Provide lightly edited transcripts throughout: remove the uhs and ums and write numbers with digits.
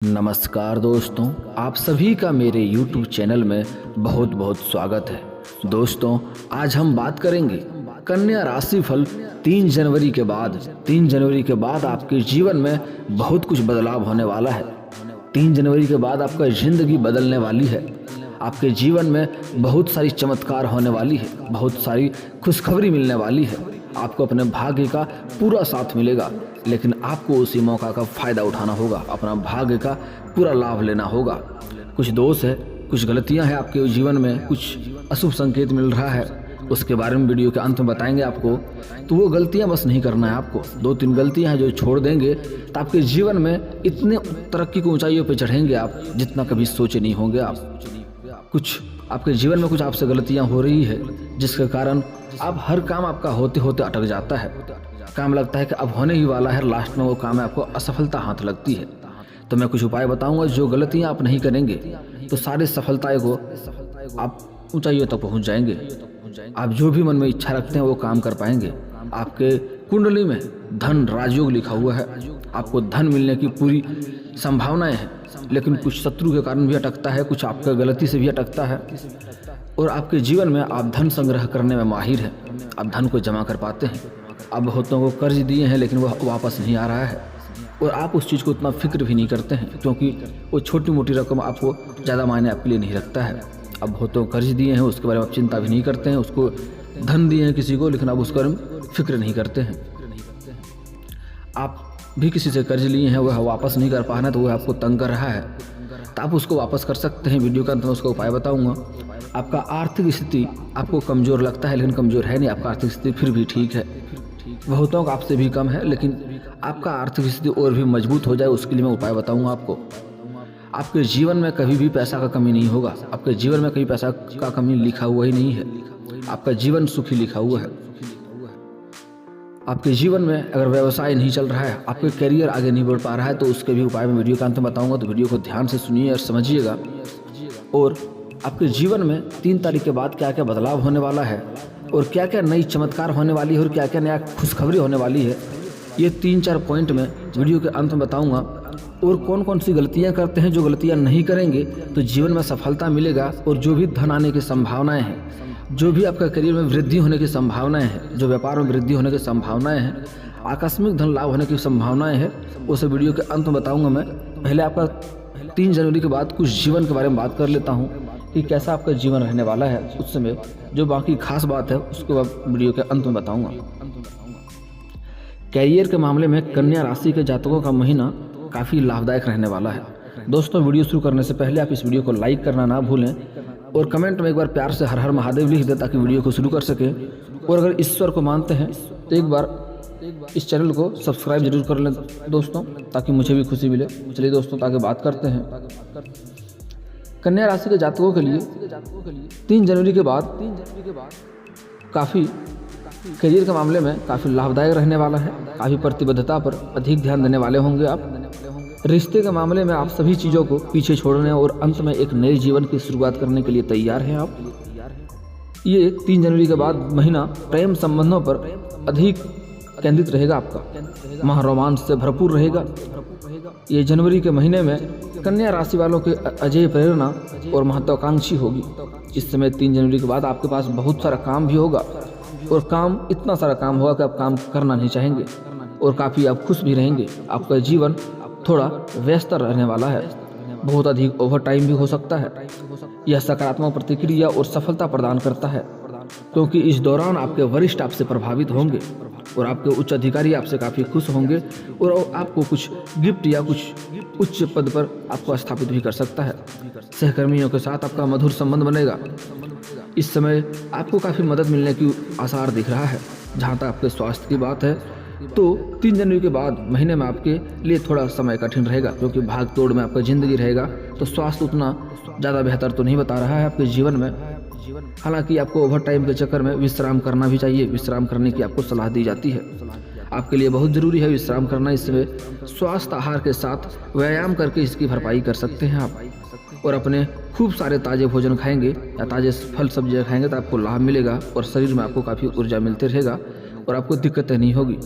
नमस्कार दोस्तों, आप सभी का मेरे YouTube चैनल में बहुत बहुत स्वागत है। दोस्तों, आज हम बात करेंगे कन्या राशि फल 3 जनवरी के बाद। 3 जनवरी के बाद आपके जीवन में बहुत कुछ बदलाव होने वाला है। 3 जनवरी के बाद आपका जिंदगी बदलने वाली है। आपके जीवन में बहुत सारी चमत्कार होने वाली है, बहुत सारी खुशखबरी मिलने वाली है। आपको अपने भाग्य का पूरा साथ मिलेगा, लेकिन आपको उसी मौका का फ़ायदा उठाना होगा, अपना भाग्य का पूरा लाभ लेना होगा। कुछ दोष है, कुछ गलतियां हैं आपके जीवन में, कुछ अशुभ संकेत मिल रहा है, उसके बारे में वीडियो के अंत में बताएंगे आपको। तो वो गलतियां बस नहीं करना है आपको। 2-3 गलतियां हैं जो छोड़ देंगे तो आपके जीवन में इतने तरक्की की ऊंचाइयों पर चढ़ेंगे आप जितना कभी सोचे नहीं होंगे आप। कुछ आपके जीवन में कुछ आपसे गलतियां हो रही है जिसके कारण अब हर काम आपका होते होते अटक जाता है। काम लगता है कि अब होने ही वाला है, लास्ट में वो काम है आपको असफलता हाथ लगती है। तो मैं कुछ उपाय बताऊंगा, जो गलतियां आप नहीं करेंगे तो सारी सफलताएं को आप ऊंचाइयों तक पहुंच जाएंगे। आप जो भी मन में इच्छा रखते हैं वो काम कर पाएंगे। आपके कुंडली में धन राजयोग लिखा हुआ है, आपको धन मिलने की पूरी संभावनाएं हैं, लेकिन कुछ शत्रु के कारण भी अटकता है, कुछ आपका गलती से भी अटकता है। और आपके जीवन में आप धन संग्रह करने में माहिर हैं, आप धन को जमा कर पाते हैं। आप बहुतों को कर्ज दिए हैं लेकिन वह वापस नहीं आ रहा है, और आप उस चीज़ को उतना फिक्र भी नहीं करते हैं क्योंकि वो छोटी मोटी रकम आपको ज़्यादा मायने आपके लिए नहीं रखता है। अब बहुतों को कर्ज दिए हैं, उसके बारे में आप चिंता भी नहीं करते हैं। उसको धन दिए हैं किसी को, लेकिन आप उसका फिक्र नहीं करते हैं। आप भी किसी से कर्ज लिए हैं, वह वापस नहीं कर पा रहा है, तो वह आपको तंग कर रहा है, तो आप उसको वापस कर सकते हैं। वीडियो के अंत में उसका उपाय बताऊंगा। आपका आर्थिक स्थिति आपको कमज़ोर लगता है, लेकिन कमज़ोर है नहीं, आपका आर्थिक स्थिति फिर भी ठीक है। बहुतों का आपसे भी कम है, लेकिन आपका आर्थिक स्थिति और भी मजबूत हो जाए उसके लिए मैं उपाय बताऊंगा आपको। आपके जीवन में कभी भी पैसा का कमी नहीं होगा। आपके जीवन में कभी पैसा का कमी लिखा हुआ ही नहीं है। आपका जीवन सुखी लिखा हुआ है। आपके जीवन में अगर व्यवसाय नहीं चल रहा है, आपके करियर आगे नहीं बढ़ पा रहा है, तो उसके भी उपाय मैं वीडियो के अंत में बताऊंगा। तो वीडियो को ध्यान से सुनिए और समझिएगा। और आपके जीवन में 3 तारीख के बाद क्या क्या बदलाव होने वाला है, और क्या क्या नई चमत्कार होने वाली है, और क्या क्या नया खुशखबरी होने वाली है, ये 3-4 पॉइंट में वीडियो के अंत में बताऊंगा। और कौन कौन सी गलतियां करते हैं, जो गलतियां नहीं करेंगे तो जीवन में सफलता मिलेगा। और जो भी धन आने की संभावनाएं हैं, जो भी आपका करियर में वृद्धि होने की संभावनाएं हैं, जो व्यापार में वृद्धि होने की संभावनाएं हैं, आकस्मिक धन लाभ होने की संभावनाएं हैं, उसे वीडियो के अंत में बताऊंगा मैं। पहले आपका 3 जनवरी के बाद कुछ जीवन के बारे में बात कर लेता हूँ कि कैसा आपका जीवन रहने वाला है। उस समय जो बाकी खास बात है उसको बाद वीडियो के अंत में बताऊंगा। कैरियर के मामले में कन्या राशि के जातकों का महीना काफ़ी लाभदायक रहने वाला है। दोस्तों, वीडियो शुरू करने से पहले आप इस वीडियो को लाइक करना ना भूलें, और कमेंट में एक बार प्यार से हर हर महादेव लिख दें ताकि वीडियो को शुरू कर सकें। और अगर ईश्वर को मानते हैं तो एक बार इस चैनल को सब्सक्राइब जरूर कर लें दोस्तों, ताकि मुझे भी खुशी मिले। चलिए दोस्तों, ताकि बात करते हैं कन्या राशि के जातकों के लिए 3 जनवरी के बाद काफ़ी करियर के मामले में काफ़ी लाभदायक रहने वाला है। काफ़ी प्रतिबद्धता पर अधिक ध्यान देने वाले होंगे आप। रिश्ते के मामले में आप सभी चीज़ों को पीछे छोड़ने और अंत में एक नए जीवन की शुरुआत करने के लिए तैयार हैं आप। ये 3 जनवरी के बाद महीना प्रेम संबंधों पर अधिक केंद्रित रहेगा आपका, महा रोमांस से भरपूर रहेगा। ये जनवरी के महीने में कन्या राशि वालों की अजय प्रेरणा और महत्वाकांक्षी होगी। इस समय 3 जनवरी के बाद आपके पास बहुत सारा काम भी होगा, और काम इतना सारा काम होगा कि आप काम करना नहीं चाहेंगे, और काफ़ी आप खुश भी रहेंगे। आपका जीवन थोड़ा व्यस्त रहने वाला है, बहुत अधिक ओवर टाइम भी हो सकता है। यह सकारात्मक प्रतिक्रिया और सफलता प्रदान करता है, क्योंकि इस दौरान आपके वरिष्ठ आपसे प्रभावित होंगे और आपके उच्च अधिकारी आपसे काफ़ी खुश होंगे, और आपको कुछ गिफ्ट या कुछ उच्च पद पर आपको स्थापित भी कर सकता है। सहकर्मियों के साथ आपका मधुर संबंध बनेगा। इस समय आपको काफ़ी मदद मिलने की आसार दिख रहा है। जहाँ तक आपके स्वास्थ्य की बात है, तो 3 जनवरी के बाद महीने में आपके लिए थोड़ा समय कठिन रहेगा, क्योंकि भाग तोड़ में आपका ज़िंदगी रहेगा। तो स्वास्थ्य उतना ज़्यादा बेहतर तो नहीं बता रहा है आपके जीवन में। हालांकि आपको ओवर टाइम के चक्कर में विश्राम करना भी चाहिए। विश्राम करने की आपको सलाह दी जाती है। आपके लिए बहुत ज़रूरी है विश्राम करना। इसमें स्वास्थ्य आहार के साथ व्यायाम करके इसकी भरपाई कर सकते हैं आप। और अपने खूब सारे ताज़े भोजन खाएंगे या ताज़े फल सब्जियाँ खाएंगे तो आपको लाभ मिलेगा, और शरीर में आपको काफ़ी ऊर्जा मिलती रहेगा, और आपको दिक्कतें नहीं होगी।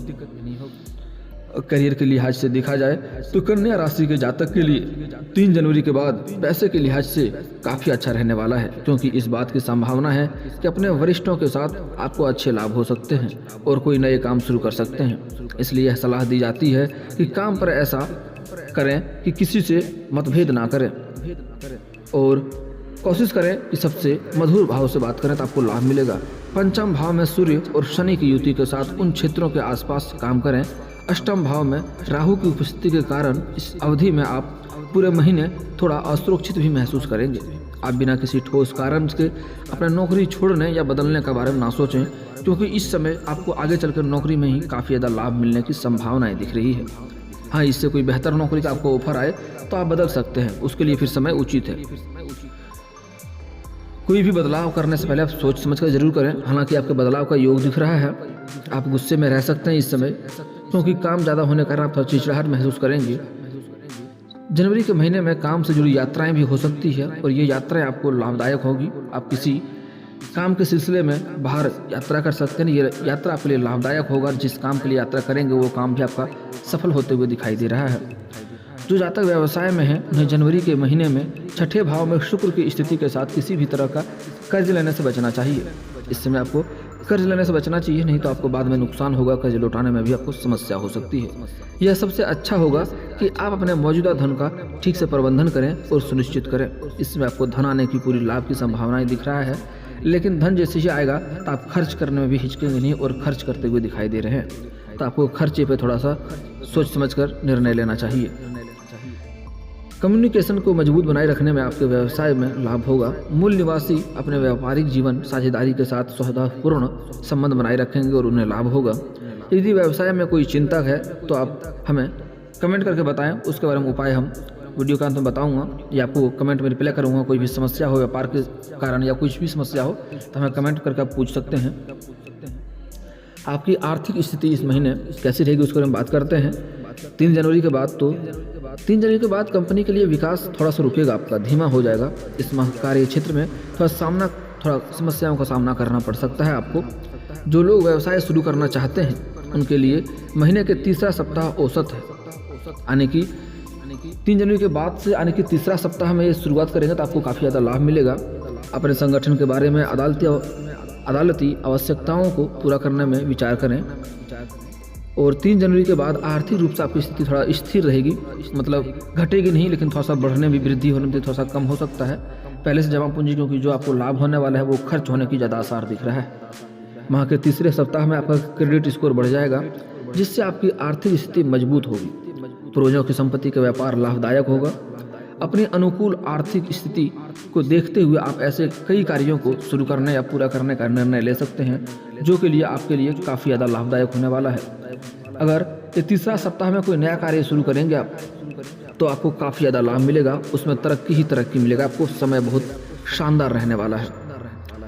करियर के लिहाज से देखा जाए तो कन्या राशि के जातक के लिए 3 जनवरी के बाद पैसे के लिहाज से काफ़ी अच्छा रहने वाला है, क्योंकि इस बात की संभावना है कि अपने वरिष्ठों के साथ आपको अच्छे लाभ हो सकते हैं और कोई नए काम शुरू कर सकते हैं। इसलिए यह सलाह दी जाती है कि काम पर ऐसा करें कि किसी से मतभेद ना करें और कोशिश करें कि सबसे मधुर भाव से बात करें तो आपको लाभ मिलेगा। पंचम भाव में सूर्य और शनि की युति के साथ उन क्षेत्रों के आसपास काम करें। अष्टम भाव में राहु की उपस्थिति के कारण इस अवधि में आप पूरे महीने थोड़ा असुरक्षित भी महसूस करेंगे। आप बिना किसी ठोस कारण के अपने नौकरी छोड़ने या बदलने के बारे में ना सोचें, क्योंकि इस समय आपको आगे चलकर नौकरी में ही काफ़ी ज़्यादा लाभ मिलने की संभावनाएं दिख रही है। हाँ, इससे कोई बेहतर नौकरी का आपको ऑफर आए तो आप बदल सकते हैं, उसके लिए फिर समय उचित है। कोई भी बदलाव करने से पहले आप सोच समझ कर जरूर करें। हालांकि आपके बदलाव का योग दिख रहा है, आप गुस्से में रह सकते हैं इस समय, क्योंकि काम ज़्यादा होने के कारण आप चिड़चिड़ाहट महसूस करेंगे। जनवरी के महीने में काम से जुड़ी यात्राएं भी हो सकती है और ये यात्राएं आपको लाभदायक होगी। आप किसी काम के सिलसिले में बाहर यात्रा कर सकते हैं। ये यात्रा आपके लिए लाभदायक होगा। जिस काम के लिए यात्रा करेंगे वो काम भी आपका सफल होते हुए दिखाई दे रहा है। जो जातक व्यवसाय में है उन्हें जनवरी के महीने में छठे भाव में शुक्र की स्थिति के साथ किसी भी तरह का कर्ज लेने से बचना चाहिए। इस समय आपको कर्ज लेने से बचना चाहिए, नहीं तो आपको बाद में नुकसान होगा। कर्ज लौटाने में भी आपको समस्या हो सकती है। यह सबसे अच्छा होगा कि आप अपने मौजूदा धन का ठीक से प्रबंधन करें और सुनिश्चित करें। इसमें आपको धन आने की पूरी लाभ की संभावनाएं दिख रहा है, लेकिन धन जैसे ही आएगा तो आप खर्च करने में भी हिचकेंगे नहीं और खर्च करते हुए दिखाई दे रहे हैं। तो आपको खर्चे पे थोड़ा सा सोच समझकर निर्णय लेना चाहिए। कम्युनिकेशन को मजबूत बनाए रखने में आपके व्यवसाय में लाभ होगा। मूल निवासी अपने व्यापारिक जीवन साझेदारी के साथ सौहार्दपूर्ण संबंध बनाए रखेंगे और उन्हें लाभ होगा। यदि व्यवसाय में कोई चिंतक है तो आप हमें कमेंट करके बताएं, उसके बारे में उपाय हम वीडियो का अंत में बताऊंगा या आपको कमेंट में रिप्लाई करूंगा। कोई भी समस्या हो व्यापार के कारण या कुछ भी समस्या हो तो हमें कमेंट करके आप पूछ सकते हैं। आपकी आर्थिक स्थिति इस महीने कैसी रहेगी उसके बारे में बात करते हैं। 3 जनवरी के बाद 3 जनवरी के बाद कंपनी के लिए विकास थोड़ा सा रुकेगा, आपका धीमा हो जाएगा। इस माह कार्य क्षेत्र में थोड़ा समस्याओं का सामना करना पड़ सकता है आपको। जो लोग व्यवसाय शुरू करना चाहते हैं उनके लिए महीने के तीसरा सप्ताह औसत है, यानी कि 3 जनवरी के बाद से यानी कि तीसरा सप्ताह में ये शुरुआत करेंगे तो आपको काफ़ी ज़्यादा लाभ मिलेगा। अपने संगठन के बारे में अदालती आवश्यकताओं को पूरा करने में विचार करें। और 3 जनवरी के बाद आर्थिक रूप से आपकी स्थिति थोड़ा स्थिर रहेगी, मतलब घटेगी नहीं, लेकिन थोड़ा सा बढ़ने में वृद्धि होने में थोड़ा सा कम हो सकता है पहले से जमा पूंजी, क्योंकि जो आपको लाभ होने वाला है वो खर्च होने की ज़्यादा आसार दिख रहा है। माह के तीसरे सप्ताह में आपका क्रेडिट स्कोर बढ़ जाएगा, जिससे आपकी आर्थिक स्थिति मजबूत होगी। पूर्वजों की संपत्ति का व्यापार लाभदायक होगा। अपनी अनुकूल आर्थिक स्थिति को देखते हुए आप ऐसे कई कार्यों को शुरू करने या पूरा करने का निर्णय ले सकते हैं, जो के लिए आपके लिए काफ़ी ज़्यादा लाभदायक होने वाला है। अगर ये तीसरा सप्ताह में कोई नया कार्य शुरू करेंगे आप तो आपको काफ़ी ज़्यादा लाभ मिलेगा, उसमें तरक्की ही तरक्की मिलेगा। आपको समय बहुत शानदार रहने वाला है।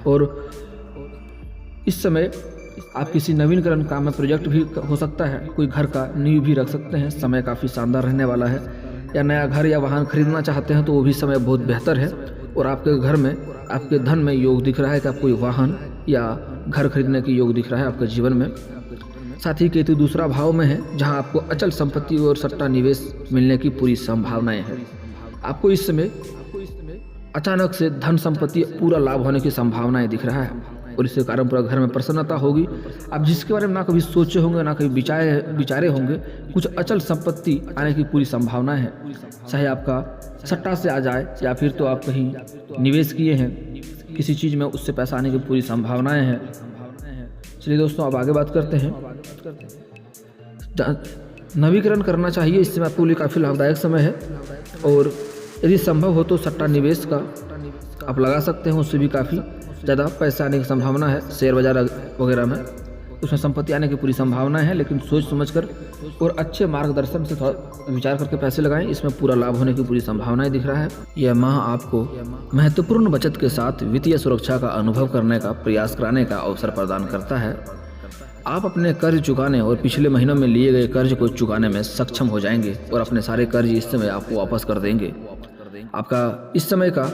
और इस समय आप किसी नवीनकरण काम में प्रोजेक्ट भी हो सकता है, कोई घर का नींव भी रख सकते हैं। समय काफ़ी शानदार रहने वाला है। या नया घर या वाहन खरीदना चाहते हैं तो वो भी समय बहुत बेहतर है। और आपके घर में आपके धन में योग दिख रहा है कि आप कोई वाहन या घर खरीदने की योग दिख रहा है आपके जीवन में। साथ ही केतु दूसरा भाव में है, जहां आपको अचल संपत्ति और सट्टा निवेश मिलने की पूरी संभावनाएं हैं। आपको इस समय अचानक से धन संपत्ति पूरा लाभ होने की संभावनाएं दिख रहा है और इसके कारण पूरा घर में प्रसन्नता होगी। आप जिसके बारे में ना कभी सोचे होंगे ना कभी विचारे होंगे, कुछ अचल संपत्ति आने की पूरी संभावना है। चाहे आपका सट्टा से आ जाए या फिर तो आप कहीं निवेश किए हैं किसी चीज़ में, उससे पैसा आने की पूरी संभावनाएं हैं। चलिए दोस्तों, अब आगे बात करते हैं। नवीकरण करना चाहिए, इस समय आपके लिए काफ़ी लाभदायक समय है। और यदि संभव हो तो सट्टा निवेश का आप लगा सकते हैं, उससे भी काफ़ी ज़्यादा पैसा आने की संभावना है। शेयर बाजार वगैरह में उसमें संपत्ति आने की पूरी संभावना है, लेकिन सोच समझकर और अच्छे मार्गदर्शन से थोड़ा विचार करके पैसे लगाएं, इसमें पूरा लाभ होने की पूरी संभावनाएं दिख रहा है। यह माह आपको महत्वपूर्ण बचत के साथ वित्तीय सुरक्षा का अनुभव करने का प्रयास कराने का अवसर प्रदान करता है। आप अपने कर्ज चुकाने और पिछले महीनों में लिए गए कर्ज को चुकाने में सक्षम हो जाएंगे और अपने सारे कर्ज इस समय आपको वापस कर देंगे। आपका इस समय का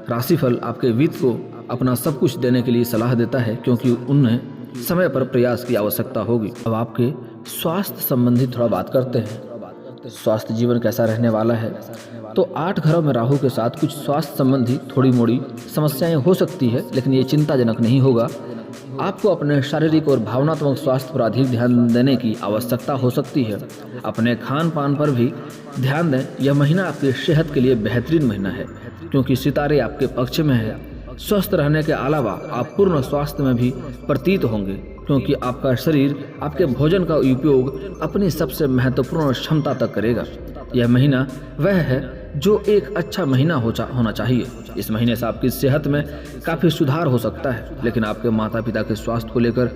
राशिफल आपके वित्त को अपना सब कुछ देने के लिए सलाह देता है, क्योंकि उन्हें समय पर प्रयास की आवश्यकता होगी। अब आपके स्वास्थ्य संबंधी थोड़ा बात करते हैं। स्वास्थ्य जीवन कैसा रहने वाला है। तो 8 घरों में राहु के साथ कुछ स्वास्थ्य संबंधी थोड़ी मोड़ी समस्याएं हो सकती है, लेकिन ये चिंताजनक नहीं होगा। आपको अपने शारीरिक और भावनात्मक स्वास्थ्य पर अधिक ध्यान देने की आवश्यकता हो सकती है। अपने खान पान पर भी ध्यान दें। यह महीना आपकी सेहत के लिए बेहतरीन महीना है, क्योंकि सितारे आपके पक्ष में है। स्वस्थ रहने के अलावा आप पूर्ण स्वास्थ्य में भी प्रतीत होंगे, क्योंकि आपका शरीर आपके भोजन का उपयोग अपनी सबसे महत्वपूर्ण क्षमता तक करेगा। यह महीना वह है जो एक अच्छा महीना होना चाहिए। इस महीने से आपकी सेहत में काफ़ी सुधार हो सकता है, लेकिन आपके माता पिता के स्वास्थ्य को लेकर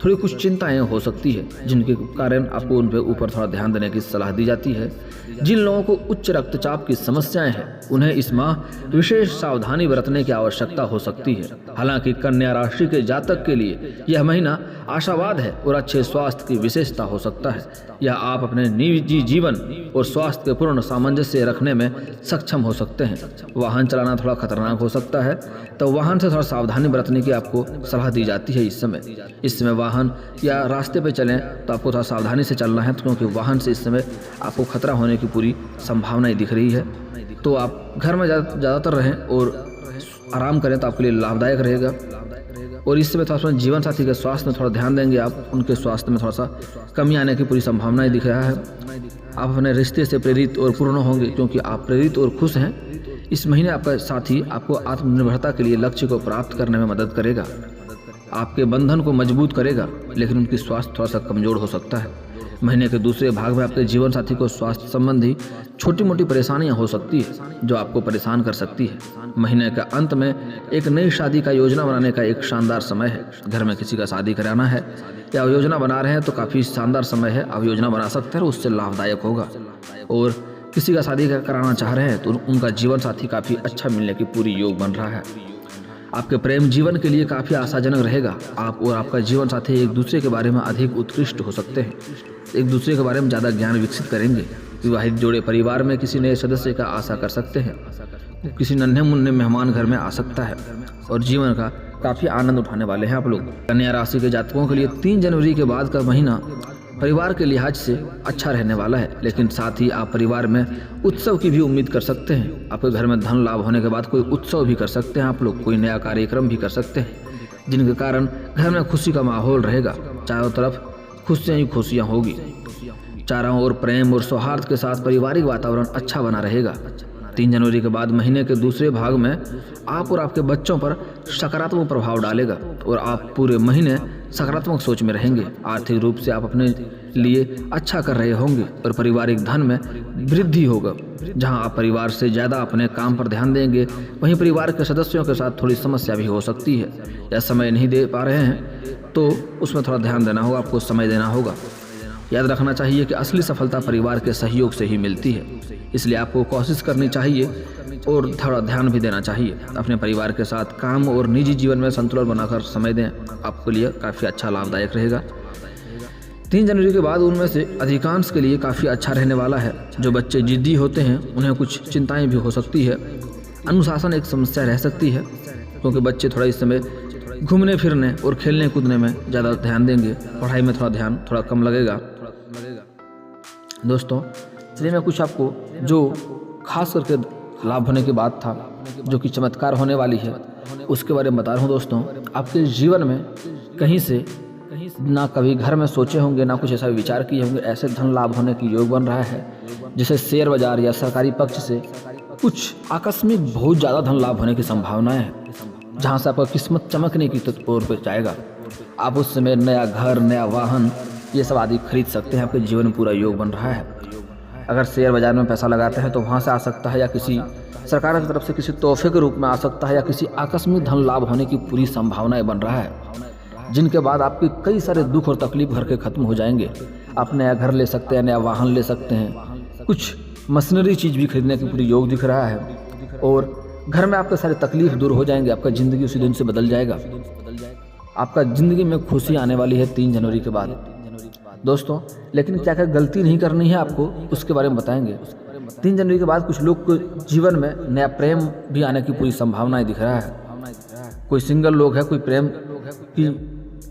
थोड़ी कुछ चिंताएं हो सकती है, जिनके कारण आपको उन पर ऊपर थोड़ा ध्यान देने की सलाह दी जाती है। जिन लोगों को उच्च रक्तचाप की समस्याएं हैं, उन्हें इस माह विशेष सावधानी बरतने की आवश्यकता हो सकती है। हालांकि कन्या राशि के जातक के लिए यह महीना आशावाद है और अच्छे स्वास्थ्य की विशेषता हो सकता है। यह आप अपने निजी जीवन और स्वास्थ्य के पूर्ण सामंजस्य रखने में सक्षम हो सकते हैं। वाहन चलाना थोड़ा खतरनाक हो सकता है, तो वाहन से थोड़ा सावधानी बरतने की आपको सलाह दी जाती है। इस समय वाहन या रास्ते पे चलें तो आपको थोड़ा सावधानी से चलना है, क्योंकि वाहन से इस समय आपको खतरा होने की पूरी संभावनाएं दिख रही है। तो आप घर में ज़्यादातर रहें और आराम करें तो आपके लिए लाभदायक रहेगा। और इस समय थोड़ा सा जीवन साथी के स्वास्थ्य में थोड़ा ध्यान देंगे आप, उनके स्वास्थ्य में थोड़ा सा कमी आने की पूरी संभावनाएं दिख रहा है। आप अपने रिश्ते से प्रेरित और पूर्ण होंगे, क्योंकि आप प्रेरित और खुश हैं। इस महीने आपका साथी आपको आत्मनिर्भरता के लिए लक्ष्य को प्राप्त करने में मदद करेगा, आपके बंधन को मजबूत करेगा, लेकिन उनकी स्वास्थ्य थोड़ा सा कमजोर हो सकता है। महीने के दूसरे भाग में आपके जीवन साथी को स्वास्थ्य संबंधी छोटी मोटी परेशानियां हो सकती है, जो आपको परेशान कर सकती है। महीने के अंत में एक नई शादी का योजना बनाने का एक शानदार समय है। घर में किसी का शादी कराना है या योजना बना रहे हैं तो काफ़ी शानदार समय है, आप योजना बना सकते हैं, उससे लाभदायक होगा। और किसी का शादी कराना चाह रहे हैं तो उनका जीवन साथी काफ़ी अच्छा मिलने की पूरी योग बन रहा है। आपके प्रेम जीवन के लिए काफ़ी आशाजनक रहेगा। आप और आपका जीवन साथी एक दूसरे के बारे में अधिक उत्कृष्ट हो सकते हैं, एक दूसरे के बारे में ज़्यादा ज्ञान विकसित करेंगे। विवाहित जोड़े परिवार में किसी नए सदस्य का आशा कर सकते हैं। किसी नन्हे मुन्ने मेहमान घर में आ सकता है और जीवन का काफ़ी आनंद उठाने वाले हैं आप लोग। कन्या राशि के जातकों के लिए 3 जनवरी के बाद का महीना परिवार के लिहाज से अच्छा रहने वाला है, लेकिन साथ ही आप परिवार में उत्सव की भी उम्मीद कर सकते हैं। आपके घर में धन लाभ होने के बाद कोई उत्सव भी कर सकते हैं आप लोग, कोई नया कार्यक्रम भी कर सकते हैं, जिनके कारण घर में खुशी का माहौल रहेगा। चारों तरफ खुशियाँ ही खुशियाँ होगी। चारों ओर प्रेम और सौहार्द के साथ पारिवारिक वातावरण अच्छा बना रहेगा। 3 जनवरी के बाद महीने के दूसरे भाग में आप और आपके बच्चों पर सकारात्मक प्रभाव डालेगा और आप पूरे महीने सकारात्मक सोच में रहेंगे। आर्थिक रूप से आप अपने लिए अच्छा कर रहे होंगे और पारिवारिक धन में वृद्धि होगा। जहां आप परिवार से ज़्यादा अपने काम पर ध्यान देंगे, वहीं परिवार के सदस्यों के साथ थोड़ी समस्या भी हो सकती है। या समय नहीं दे पा रहे हैं तो उसमें थोड़ा ध्यान देना होगा, आपको समय देना होगा। याद रखना चाहिए कि असली सफलता परिवार के सहयोग से ही मिलती है, इसलिए आपको कोशिश करनी चाहिए और थोड़ा ध्यान भी देना चाहिए। अपने परिवार के साथ काम और निजी जीवन में संतुलन बनाकर समय दें, आपके लिए काफ़ी अच्छा लाभदायक रहेगा। 3 जनवरी के बाद उनमें से अधिकांश के लिए काफ़ी अच्छा रहने वाला है। जो बच्चे जिद्दी होते हैं उन्हें कुछ चिंताएं भी हो सकती है। अनुशासन एक समस्या रह सकती है, क्योंकि बच्चे थोड़ा इस समय घूमने फिरने और खेलने कूदने में ज़्यादा ध्यान देंगे, पढ़ाई में थोड़ा ध्यान थोड़ा कम लगेगा। दोस्तों, चलिए मैं कुछ आपको जो खास करके लाभ होने की बात था, जो कि चमत्कार होने वाली है, उसके बारे में बता रहा हूँ। दोस्तों, आपके जीवन में कहीं से ना कभी घर में सोचे होंगे, ना कुछ ऐसा विचार किए होंगे, ऐसे धन लाभ होने की योग बन रहा है, जैसे शेयर बाजार या सरकारी पक्ष से कुछ आकस्मिक बहुत ज़्यादा धन लाभ होने की संभावनाएं है, जहाँ से आपका किस्मत चमकने की तौर पर जाएगा। आप उस समय नया घर, नया वाहन, ये सब आदि खरीद सकते हैं। आपके जीवन में पूरा योग बन रहा है। अगर शेयर बाजार में पैसा लगाते हैं तो वहाँ से आ सकता है, या किसी सरकार की तरफ से किसी तोहफे के रूप में आ सकता है, या किसी आकस्मिक धन लाभ होने की पूरी संभावनाएं बन रहा है, जिनके बाद आपके कई सारे दुख और तकलीफ घर के खत्म हो जाएंगे। आप नया घर ले सकते हैं, नया वाहन ले सकते हैं, कुछ मशीनरी चीज़ भी खरीदने की पूरी योग दिख रहा है, और घर में आपके सारे तकलीफ दूर हो जाएंगे। आपका ज़िंदगी उसी दिन से बदल जाएगा। आपका ज़िंदगी में खुशी आने वाली है 3 जनवरी के बाद। दोस्तों, लेकिन क्या क्या गलती नहीं करनी है आपको, उसके बारे में बताएंगे। 3 जनवरी के बाद कुछ लोग को जीवन में नया प्रेम भी आने की पूरी संभावनाएं दिख रहा है। कोई सिंगल लोग है, कोई प्रेम की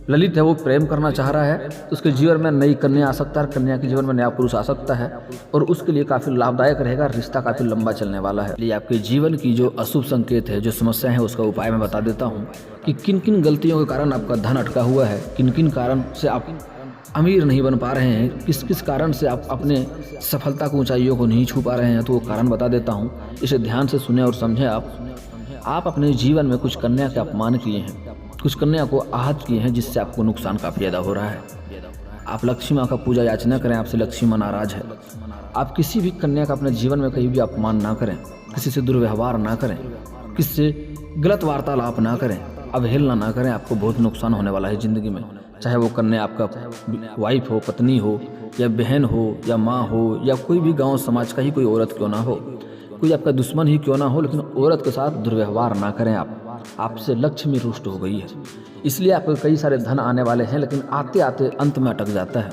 ललित है वो प्रेम करना चाह रहा है तो उसके जीवन में नई कन्या आ सकता है, कन्या के जीवन में नया पुरुष आ सकता है और उसके लिए काफ़ी लाभदायक रहेगा, रिश्ता काफ़ी लंबा चलने वाला है। इसलिए आपके जीवन की जो अशुभ संकेत है, जो समस्या है, उसका उपाय मैं बता देता हूँ कि किन किन गलतियों के कारण आपका धन अटका हुआ है, किन किन कारण से आप अमीर नहीं बन पा रहे हैं, किस किस कारण से आप अपने सफलता की ऊंचाइयों को नहीं छू पा रहे हैं। तो वो कारण बता देता हूँ, इसे ध्यान से सुने और समझें। आप अपने जीवन में कुछ कन्या के अपमान किए हैं, कुछ कन्या को आहत किए हैं, जिससे आपको नुकसान काफ़ी ज़्यादा हो रहा है। आप लक्ष्मी माँ का पूजा याचना करें, आपसे लक्ष्मी माँ नाराज है। आप किसी भी कन्या का अपने जीवन में कहीं भी अपमान ना करें, किसी से दुर्व्यवहार ना करें, किसी से गलत वार्तालाप ना करें, अवहेलना ना करें। आपको बहुत नुकसान होने वाला है ज़िंदगी में। चाहे वो कन्या आपका वाइफ हो, पत्नी हो, या बहन हो, या माँ हो, या कोई भी गाँव समाज का ही कोई औरत क्यों ना हो, कोई आपका दुश्मन ही क्यों ना हो, लेकिन औरत के साथ दुर्व्यवहार ना करें। आपसे लक्ष्मी रुष्ट हो गई है, इसलिए आपको कई सारे धन आने वाले हैं, लेकिन आते आते अंत में अटक जाता है।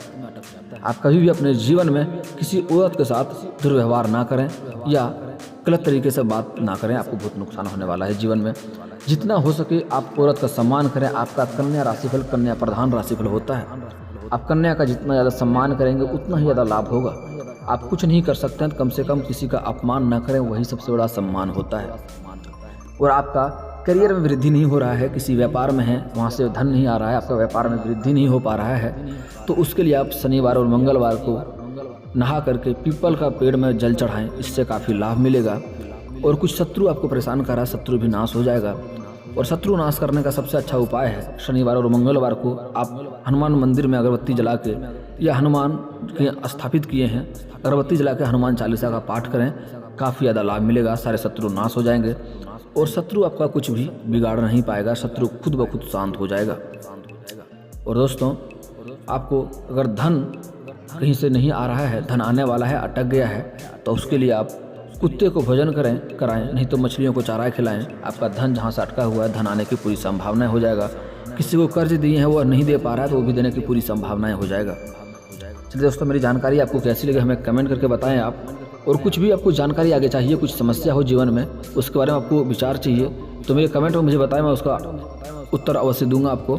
आप कभी भी अपने जीवन में किसी औरत के साथ दुर्व्यवहार ना करें या गलत तरीके से बात ना करें, आपको बहुत नुकसान होने वाला है जीवन में। जितना हो सके आप औरत का सम्मान करें। आपका कन्या राशिफल कन्या प्रधान राशिफल होता है। आप कन्या का जितना ज़्यादा सम्मान करेंगे उतना ही ज़्यादा लाभ होगा। आप कुछ नहीं कर सकते हैं तो कम से कम किसी का अपमान ना करें, वही सबसे बड़ा सम्मान होता है। और आपका करियर में वृद्धि नहीं हो रहा है, किसी व्यापार में है, वहाँ से धन नहीं आ रहा है, आपका व्यापार में वृद्धि नहीं हो पा रहा है, तो उसके लिए आप शनिवार और मंगलवार को नहा करके पीपल का पेड़ में जल चढ़ाएं, इससे काफ़ी लाभ मिलेगा। और कुछ शत्रु आपको परेशान कर रहा है, शत्रु भी नाश हो जाएगा। और शत्रु नाश करने का सबसे अच्छा उपाय है, शनिवार और मंगलवार को आप हनुमान मंदिर में अगरबत्ती जला के, या हनुमान के स्थापित किए हैं, अगरबत्ती जला के हनुमान चालीसा का पाठ करें, काफ़ी ज़्यादा लाभ मिलेगा। सारे शत्रु नाश हो जाएंगे और शत्रु आपका कुछ भी बिगाड़ नहीं पाएगा, शत्रु खुद ब खुद शांत हो जाएगा। और दोस्तों, आपको अगर धन कहीं से नहीं आ रहा है, धन आने वाला है, अटक गया है, तो उसके लिए आप कुत्ते को भोजन कराएं, नहीं तो मछलियों को चारा खिलाएं। आपका धन जहां से अटका हुआ है, धन आने की पूरी संभावनाएं हो जाएगा। किसी को कर्ज दिए हैं वो नहीं दे पा रहा है तो वो भी देने की पूरी संभावनाएं हो जाएगा। चलिए दोस्तों, मेरी जानकारी आपको कैसी लगी हमें कमेंट करके बताएं आप। और कुछ भी आपको जानकारी आगे चाहिए, कुछ समस्या हो जीवन में, उसके बारे में आपको विचार चाहिए, तो मेरे कमेंट में मुझे बताएं, मैं उसका उत्तर अवश्य दूंगा आपको।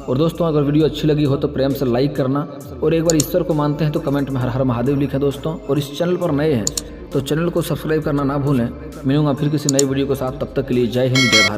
और दोस्तों, अगर वीडियो अच्छी लगी हो तो प्रेम से लाइक करना, और एक बार ईश्वर को मानते हैं तो कमेंट में हर हर महादेव लिखें दोस्तों। और इस चैनल पर नए हैं तो चैनल को सब्सक्राइब करना ना भूलें। मिलूंगा फिर किसी नई वीडियो के साथ, तब तक के लिए जय हिंद, जय भारत।